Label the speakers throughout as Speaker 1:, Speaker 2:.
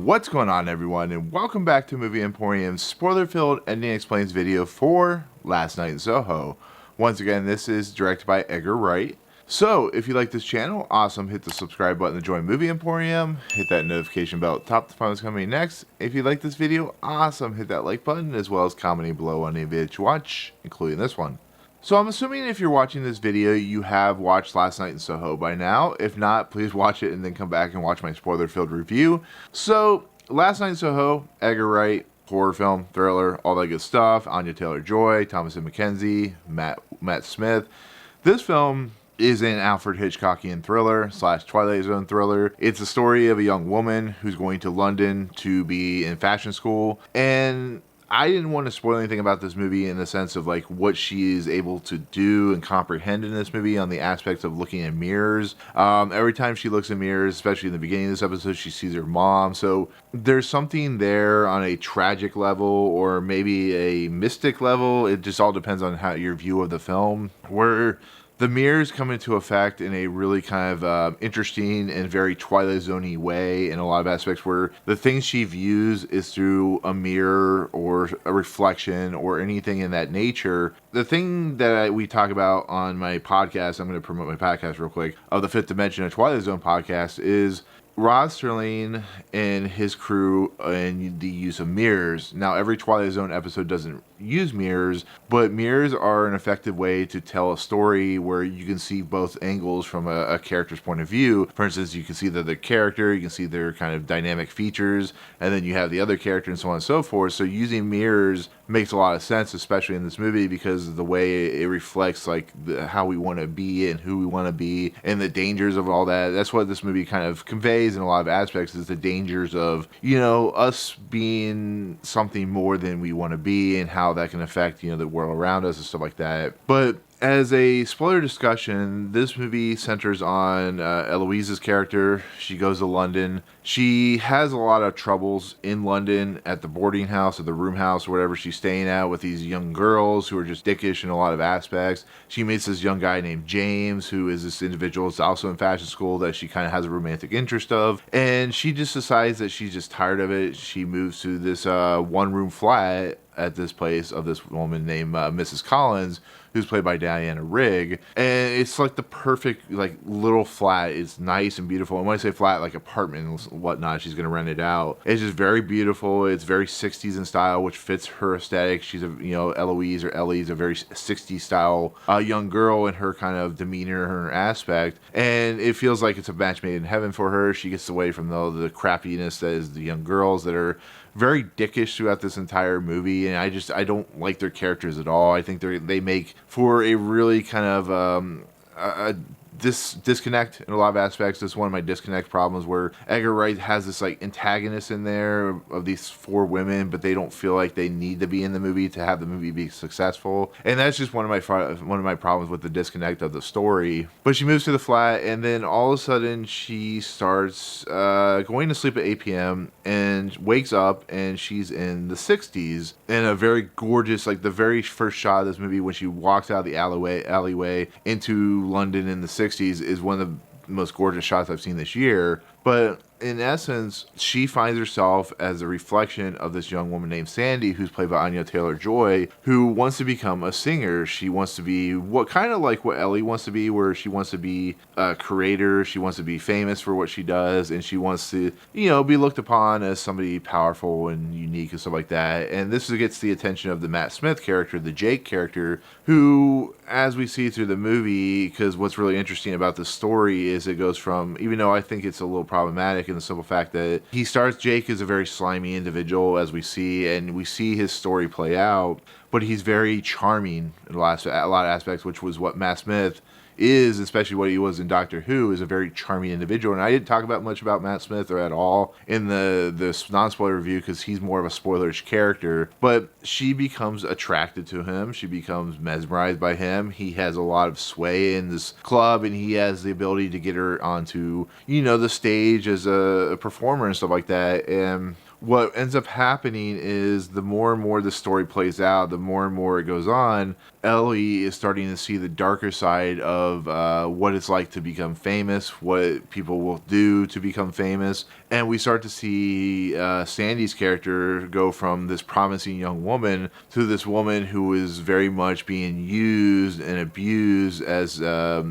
Speaker 1: What's going on, everyone, and welcome back to Movie Emporium's spoiler-filled ending explains video for Last Night in Soho. Once again, this is directed by Edgar Wright. So, if you like this channel, awesome, hit the subscribe button to join Movie Emporium, hit that notification bell at the top to find what's coming next. If you like this video, awesome, hit that like button, as well as commenting below on any video to watch, including this one. So I'm assuming if you're watching this video, you have watched Last Night in Soho by now. If not, please watch it and then come back and watch my spoiler-filled review. So, Last Night in Soho, Edgar Wright, horror film, thriller, all that good stuff. Anya Taylor-Joy, Thomasin McKenzie, Matt Smith. This film is an Alfred Hitchcockian thriller / Twilight Zone thriller. It's a story of a young woman who's going to London to be in fashion school, and I didn't want to spoil anything about this movie in the sense of like what she is able to do and comprehend in this movie on the aspects of looking in mirrors. Every time she looks in mirrors, especially in the beginning of this episode, she sees her mom. So there's something there on a tragic level or maybe a mystic level. It just all depends on how your view of the film, where the mirrors come into effect in a really kind of interesting and very Twilight Zone-y way in a lot of aspects, where the things she views is through a mirror or a reflection or anything in that nature. The thing that we talk about on my podcast, I'm going to promote my podcast real quick, of the Fifth Dimension of Twilight Zone podcast, is Rod Serling and his crew and the use of mirrors. Now, every Twilight Zone episode doesn't use mirrors, but mirrors are an effective way to tell a story where you can see both angles from a character's point of view. For instance, you can see the character, you can see their kind of dynamic features, and then you have the other character and so on and so forth. So using mirrors makes a lot of sense, especially in this movie, because of the way it reflects like how we want to be and who we want to be and the dangers of all that. That's what this movie kind of conveys in a lot of aspects, is the dangers of, you know, us being something more than we want to be and how that can affect, you know, the world around us and stuff like that. But as a spoiler discussion, this movie centers on Eloise's character. She goes to London. She has a lot of troubles in London at the boarding house or the room house or whatever she's staying at with these young girls who are just dickish in a lot of aspects. She meets this young guy named James, who is this individual that's also in fashion school that she kind of has a romantic interest of. And she just decides that she's just tired of it. She moves to this one-room flat at this place of this woman named Mrs. Collins, who's played by Diana Rigg. And it's like the perfect like little flat. It's nice and beautiful. And when I say flat, like apartment and whatnot, she's gonna rent it out. It's just very beautiful. It's very 60s in style, which fits her aesthetic. She's a, you know, Eloise or Ellie's a very 60s style young girl in her kind of demeanor, her aspect. And it feels like it's a match made in heaven for her. She gets away from the crappiness that is the young girls that are very dickish throughout this entire movie, and I don't like their characters at all. I think they make for a really kind of a disconnect in a lot of aspects. This is one of my disconnect problems, where Edgar Wright has this like antagonist in there of these four women, but they don't feel like they need to be in the movie to have the movie be successful. And that's just one of my problems with the disconnect of the story. But she moves to the flat, and then all of a sudden she starts going to sleep at 8 p.m. and wakes up, and she's in the 60s in a very gorgeous, like the very first shot of this movie when she walks out of the alleyway into London in the 60s is one of the most gorgeous shots I've seen this year. But in essence, she finds herself as a reflection of this young woman named Sandy, who's played by Anya Taylor-Joy, who wants to become a singer. She wants to be what Ellie wants to be, where she wants to be a creator. She wants to be famous for what she does, and she wants to, you know, be looked upon as somebody powerful and unique and stuff like that. And this gets the attention of the Matt Smith character, the Jake character, who, as we see through the movie, because what's really interesting about this story is it goes from, even though I think it's a little problematic in the simple fact that Jake is a very slimy individual, as we see, and we see his story play out, but he's very charming in a lot of aspects, which was what Matt Smith is, especially what he was in Doctor Who, is a very charming individual. And I didn't talk about much about Matt Smith or at all in the non-spoiler review, because he's more of a spoilerish character. But she becomes attracted to him. She becomes mesmerized by him. He has a lot of sway in this club, and he has the ability to get her onto, you know, the stage as a performer and stuff like that. And what ends up happening is the more and more the story plays out, the more and more it goes on, Ellie is starting to see the darker side of what it's like to become famous, what people will do to become famous. And we start to see Sandy's character go from this promising young woman to this woman who is very much being used and abused as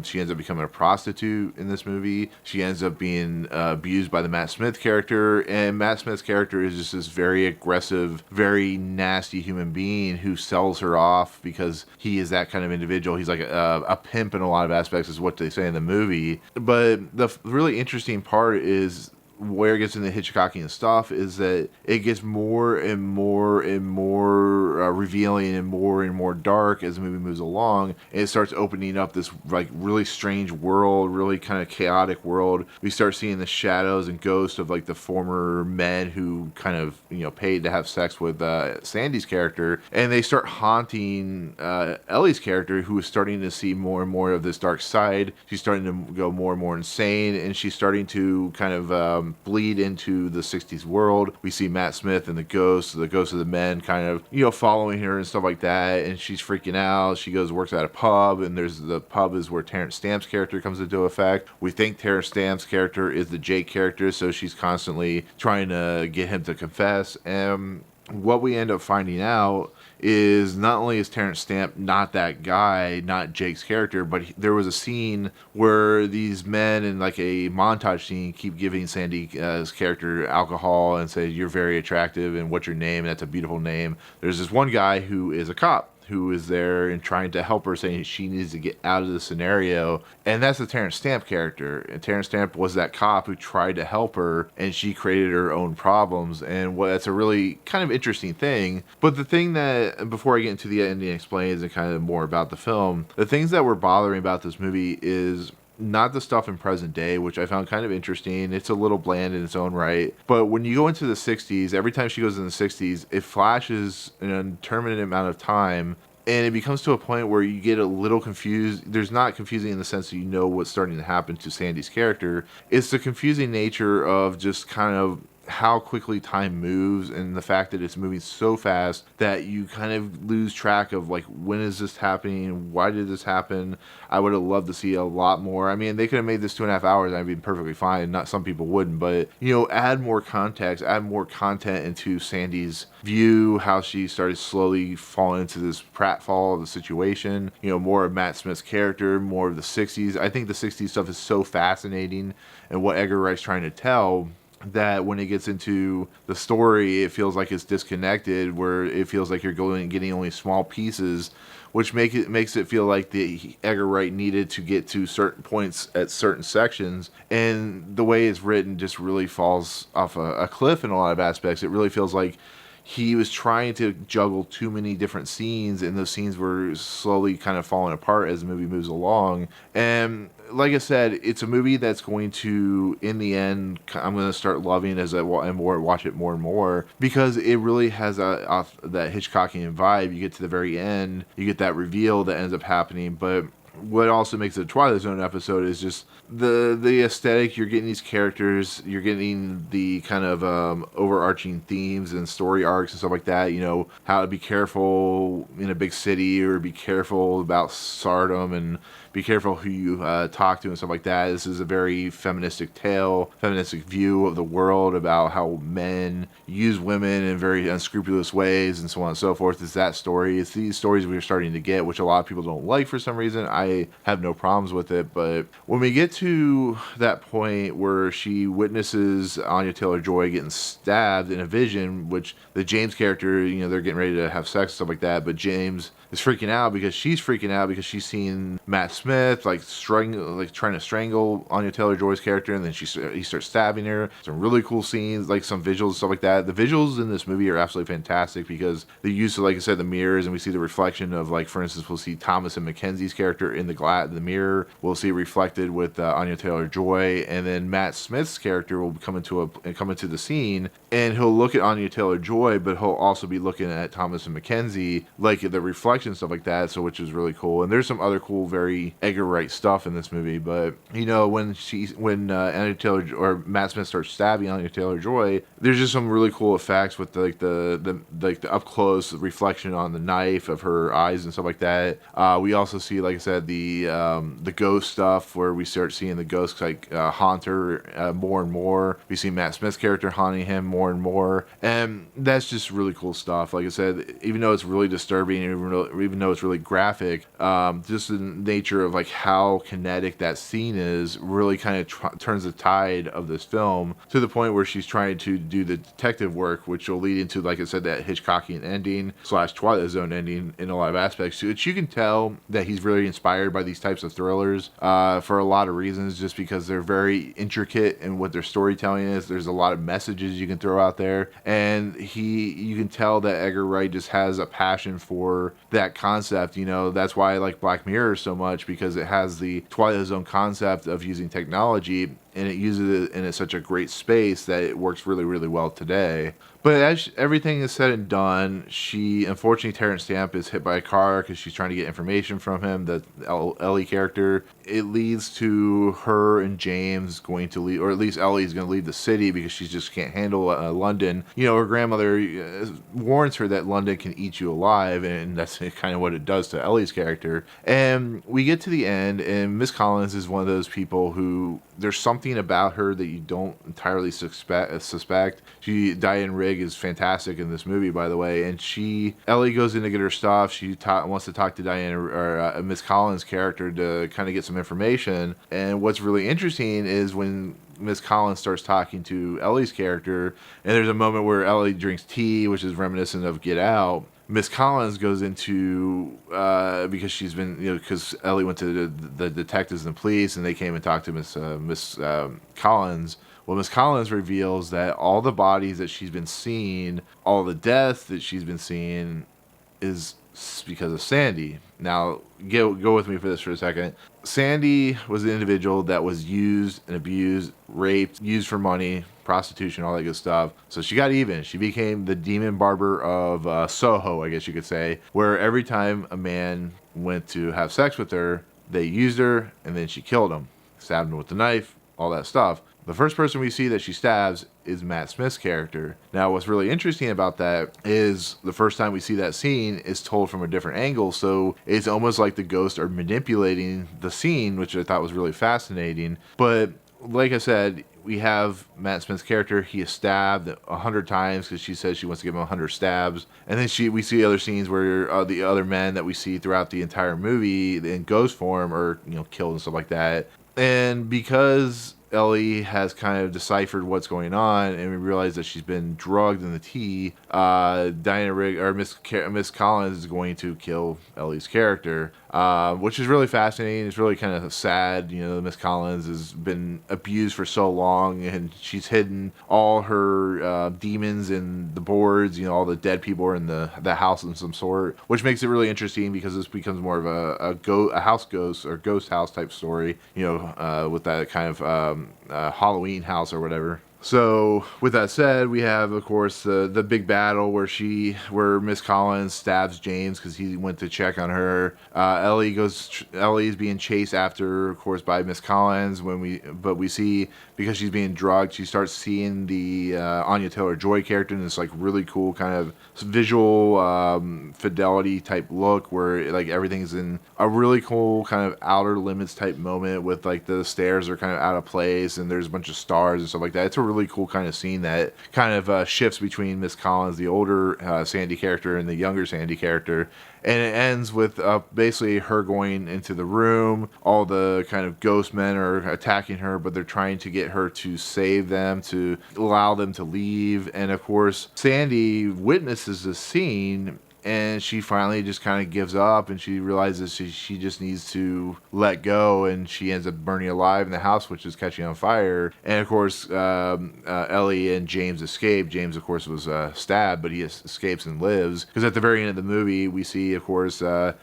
Speaker 1: she ends up becoming a prostitute in this movie. She ends up being abused by the Matt Smith character. And Matt Smith's character is just this very aggressive, very nasty human being who sells her off because he is that kind of individual. He's like a pimp in a lot of aspects, is what they say in the movie. But the really interesting part is where it gets into Hitchcockian stuff is that it gets more and more and more revealing and more dark as the movie moves along. And it starts opening up this like really strange world, really kind of chaotic world. We start seeing the shadows and ghosts of like the former men who kind of, you know, paid to have sex with Sandy's character, and they start haunting Ellie's character, who is starting to see more and more of this dark side. She's starting to go more and more insane, and she's starting to kind of bleed into the 60s world. We see Matt Smith and the ghosts of the men kind of, you know, following her and stuff like that, and she's freaking out. She goes, works at a pub, and there's the pub is where Terrence Stamp's character comes into effect. We think Terrence Stamp's character is the Jake character, so she's constantly trying to get him to confess. And what we end up finding out is not only is Terrence Stamp not that guy, not Jake's character, but there was a scene where these men in like a montage scene keep giving Sandy's character alcohol and say, "You're very attractive," and "What's your name?" And "That's a beautiful name." There's this one guy who is a cop who is there and trying to help her, saying she needs to get out of the scenario. And that's the Terrence Stamp character. And Terrence Stamp was that cop who tried to help her, and she created her own problems. And that's a really kind of interesting thing. But the thing that, before I get into the ending explains and kind of more about the film, the things that were bothering about this movie is not the stuff in present day, which I found kind of interesting. It's a little bland in its own right. But when you go into the 60s, every time she goes in the 60s, it flashes an indeterminate amount of time. And it becomes to a point where you get a little confused. There's not confusing in the sense that you know what's starting to happen to Sandy's character. It's the confusing nature of just kind of how quickly time moves, and the fact that it's moving so fast that you kind of lose track of like, when is this happening? Why did this happen? I would have loved to see a lot more. I mean, they could have made this 2.5 hours and I'd be perfectly fine. Not some people wouldn't, but you know, add more context, add more content into Sandy's view, how she started slowly falling into this pratfall of the situation. You know, more of Matt Smith's character, more of the 60s. I think the 60s stuff is so fascinating and what Edgar Wright's trying to tell, that when it gets into the story, it feels like it's disconnected, where it feels like you're going and getting only small pieces, which makes it feel like the Edgar Wright needed to get to certain points at certain sections, and the way it's written just really falls off a cliff in a lot of aspects. It really feels like he was trying to juggle too many different scenes, and those scenes were slowly kind of falling apart as the movie moves along. And like I said, it's a movie that's going to, in the end, I'm going to start loving as I watch it more and more, because it really has that Hitchcockian vibe. You get to the very end, you get that reveal that ends up happening, but what also makes it a Twilight Zone episode is just the aesthetic. You're getting these characters, you're getting the kind of overarching themes and story arcs and stuff like that. You know, how to be careful in a big city, or be careful about stardom, and be careful who you talk to and stuff like that. This is a very feministic tale, feministic view of the world about how men use women in very unscrupulous ways and so on and so forth. It's that story. It's these stories we're starting to get, which a lot of people don't like for some reason. I have no problems with it. But when we get to that point where she witnesses Anya Taylor-Joy getting stabbed in a vision, which the James character, you know, they're getting ready to have sex and stuff like that, but James is freaking out because she's seen Matt Smith like trying to strangle Anya Taylor-Joy's character, and then he starts stabbing her. Some really cool scenes, like some visuals and stuff like that. The visuals in this movie are absolutely fantastic because the use of, like I said, the mirrors, and we see the reflection of, like, for instance, we'll see Thomasin McKenzie's character in the mirror. We'll see it reflected with Anya Taylor-Joy, and then Matt Smith's character will come into the scene, and he'll look at Anya Taylor-Joy, but he'll also be looking at Thomasin McKenzie, like the reflection, stuff like that, so which is really cool. And there's some other cool, very Edgar Wright stuff in this movie. But you know, when Anya Taylor or Matt Smith starts stabbing Anya Taylor-Joy, there's just some really cool effects with the up close reflection on the knife of her eyes and stuff like that. We also see, like I said, the ghost stuff where we start seeing the ghosts like haunt her more and more. We see Matt Smith's character haunting him more and more, and that's just really cool stuff. Like I said, even though it's really disturbing, even though it's really graphic, just the nature of like how kinetic that scene is really kind of turns the tide of this film to the point where she's trying to do the detective work, which will lead into, like I said, that Hitchcockian ending / Twilight Zone ending in a lot of aspects, which you can tell that he's really inspired by these types of thrillers for a lot of reasons, just because they're very intricate in what their storytelling is. There's a lot of messages you can throw out there, and you can tell that Edgar Wright just has a passion for that concept. You know, that's why I like Black Mirror so much, because it has the Twilight Zone concept of using technology, and it uses it in such a great space that it works really, really well today. But as everything is said and done, unfortunately, Terrence Stamp is hit by a car because she's trying to get information from him, the Ellie character. It leads to her and James going to leave, or at least Ellie's going to leave the city because she just can't handle London. You know, her grandmother warns her that London can eat you alive, and that's kind of what it does to Ellie's character. And we get to the end, and Miss Collins is one of those people who there's something about her that you don't entirely suspect. Diane Rigg is fantastic in this movie, by the way, and Ellie goes in to get her stuff. She wants to talk to Diane or Miss Collins' character to kind of get some information. And what's really interesting is when Miss Collins starts talking to Ellie's character, and there's a moment where Ellie drinks tea, which is reminiscent of Get Out. Miss Collins goes into because she's been, you know, because Ellie went to the detectives and the police, and they came and talked to Miss Collins. Well, Miss Collins reveals that all the bodies that she's been seeing, all the deaths that she's been seeing, is because of Sandy. Now, go with me for this for a second. Sandy was the individual that was used and abused, raped, used for money, prostitution, all that good stuff. So she got even. She became the demon barber of Soho, I guess you could say, where every time a man went to have sex with her, they used her, and then she killed him. Stabbed him with the knife, all that stuff. The first person we see that she stabs is Matt Smith's character. Now, what's really interesting about that is the first time we see that scene is told from a different angle, so it's almost like the ghosts are manipulating the scene, which I thought was really fascinating. But like I said, we have Matt Smith's character. He is stabbed 100 times because she says she wants to give him 100 stabs. And then we see other scenes where the other men that we see throughout the entire movie in ghost form are, you know, killed and stuff like that. And because Ellie has kind of deciphered what's going on, and we realize that she's been drugged in the tea, Diana Rigg or Miss Collins is going to kill Ellie's character, which is really fascinating. It's really kind of sad. You know, Miss Collins has been abused for so long, and she's hidden all her demons in the boards. You know, all the dead people are in the house of some sort, which makes it really interesting because this becomes more of a house ghost or ghost house type story. You know, with that kind of Halloween house or whatever. So with that said, we have, of course, the big battle where Miss Collins stabs James because he went to check on her. Ellie's being chased after, of course, by Miss Collins. But we see, because she's being drugged, she starts seeing the Anya Taylor-Joy character in this like really cool kind of visual fidelity type look, where like everything's in a really cool kind of outer limits type moment with like the stairs are kind of out of place and there's a bunch of stars and stuff like that. It's a really cool kind of scene that kind of shifts between Miss Collins, the older Sandy character, and the younger Sandy character. And it ends with basically her going into the room. All the kind of ghost men are attacking her, but they're trying to get her to save them, to allow them to leave. And of course, Sandy witnesses this scene, and she finally just kind of gives up, and she realizes she just needs to let go, and she ends up burning alive in the house, which is catching on fire. And of course, Ellie and James escape. James, of course, was stabbed, but he escapes and lives. Because at the very end of the movie, we see, of course, Ellie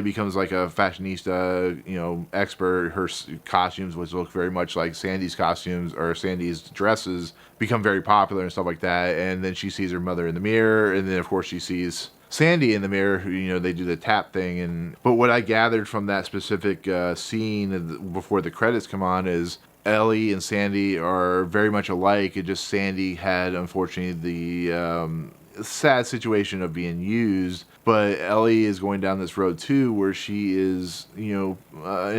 Speaker 1: becomes like a fashionista, you know, expert. Her costumes, which look very much like Sandy's costumes or Sandy's dresses, become very popular and stuff like that. And then she sees her mother in the mirror, and then of course she sees Sandy in the mirror, who, they do the tap thing. But what I gathered from that specific scene before the credits come on is Ellie and Sandy are very much alike. It just Sandy had, unfortunately, the sad situation of being used, but Ellie is going down this road too, where she is, an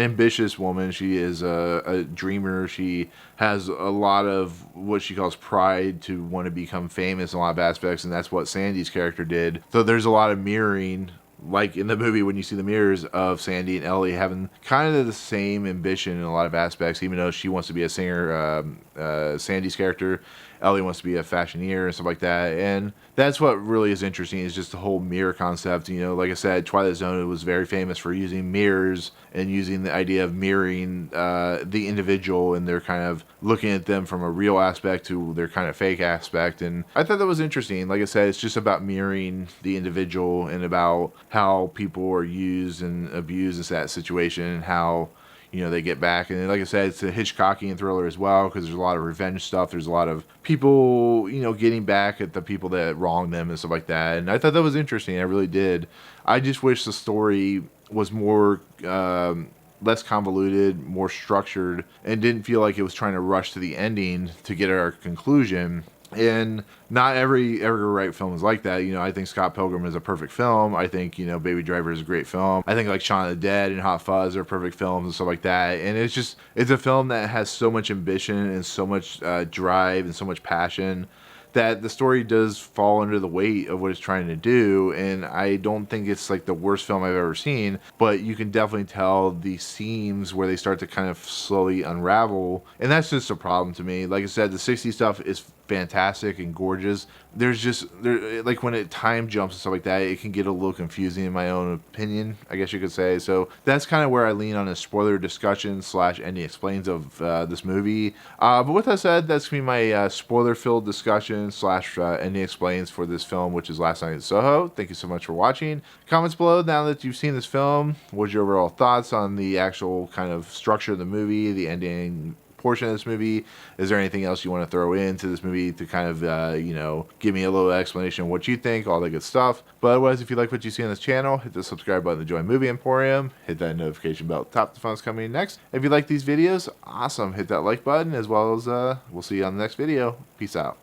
Speaker 1: ambitious woman. She is a dreamer. She has a lot of what she calls pride to want to become famous in a lot of aspects, and that's what Sandy's character did. So there's a lot of mirroring, like in the movie when you see the mirrors of Sandy and Ellie having kind of the same ambition in a lot of aspects, even though she wants to be a singer, Sandy's character, Ellie wants to be a fashioneer and stuff like that. And that's what really is interesting, is just the whole mirror concept. Like I said, Twilight Zone was very famous for using mirrors and using the idea of mirroring the individual, and they're kind of looking at them from a real aspect to their kind of fake aspect. And I thought that was interesting. Like I said, it's just about mirroring the individual and about how people are used and abused in that situation, and how they get back. And like I said, it's a Hitchcockian thriller as well, because there's a lot of revenge stuff. There's a lot of people, getting back at the people that wronged them and stuff like that. And I thought that was interesting. I really did. I just wish the story was more, less convoluted, more structured, and didn't feel like it was trying to rush to the ending to get our conclusion. And not every Edgar Wright film is like that. I think Scott Pilgrim is a perfect film. I think, Baby Driver is a great film. I think like Shaun of the Dead and Hot Fuzz are perfect films and stuff like that. And it's a film that has so much ambition and so much drive and so much passion that the story does fall under the weight of what it's trying to do. And I don't think it's like the worst film I've ever seen, but you can definitely tell the seams where they start to kind of slowly unravel. And that's just a problem to me. Like I said, the 60s stuff is fantastic and gorgeous. Like when it time jumps and stuff like that, it can get a little confusing in my own opinion, I guess you could say. So that's kind of where I lean on a spoiler discussion / Andy explains of this movie. But with that said, that's gonna be my spoiler filled discussion / Andy explains for this film, which is Last Night in Soho. Thank you so much for watching. Comments below now that you've seen this film. What's your overall thoughts on the actual kind of structure of the movie, the ending portion of this movie? Is there anything else you want to throw into this movie to kind of give me a little explanation of what you think, all that good stuff? But otherwise, if you like what you see on this channel, hit the subscribe button to join Movie Emporium, hit that notification bell at the top. The fun's coming next. If you like these videos, awesome, hit that like button, as well as we'll see you on the next video. Peace out.